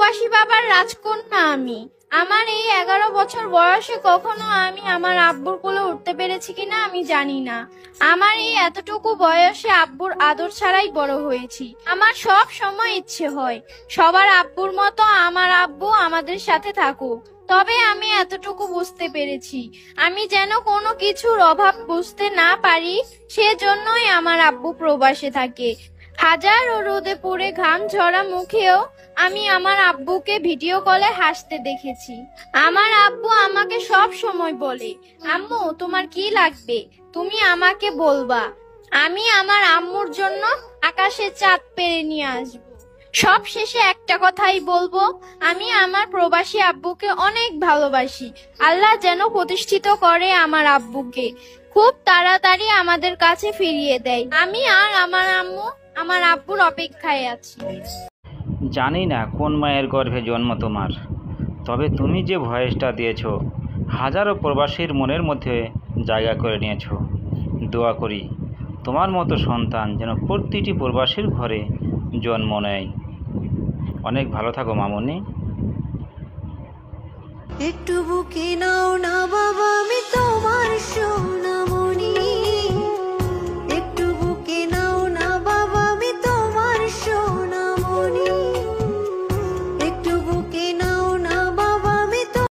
প্রবাসী বাবার রাজকন্যা আমি। আমার এই 11 বছর বয়সে কখনো আমি আমার আব্বুর কোলে উঠতে পেরেছি কিনা আমি জানি না। আমার এই এতটুকু বয়সে আব্বুর আদর ছাড়াই বড় হয়েছি। আমার সব সময় ইচ্ছে হয় সবার আব্বুর মতো আমার আব্বু আমাদের সাথে থাকুক। তবে আমি এতটুকু বুঝতে পেরেছি, আমি যেন কোনো কিছুর অভাব বুঝতে না পারি, সেজন্যই আমার আব্বু প্রবাসে থাকে। হাজারো রোদে পুড়ে ঘাম ঝরা মুখেও আমি আমার আব্বুকে ভিডিও কলে হাসতে দেখেছি। আমার আব্বু আমাকে সব সময় বলে, আম্মু তোমার কি লাগবে তুমি আমাকে বলবা, আমি আমার আম্মুর জন্য আকাশের চাঁদ পেরে নিয়ে আসবো। সব শেষে একটা কথাই বলবো, আমি আমার প্রবাসী আব্বুকে অনেক ভালোবাসি। আল্লাহ যেন প্রতিষ্ঠিত করে আমার আব্বুকে, খুব তাড়াতাড়ি আমাদের কাছে ফিরিয়ে দেয়। আমি আর আমার আম্মু আমার আব্বুর অপেক্ষায় আছি। জানি না কোন মায়ের গর্ভে জন্ম তোমার, তবে তুমি যে ভয়েসটা দিয়েছ হাজারো প্রবাসীর মনের মধ্যে জায়গা করে নিয়েছ। দোয়া করি তোমার মতো সন্তান যেন প্রতিটি প্রবাসীর ঘরে জন্ম নেয়। অনেক ভালো থাকো মামুনি। একটু বুকে নাও না বাবা, আমি তোমার সোনা।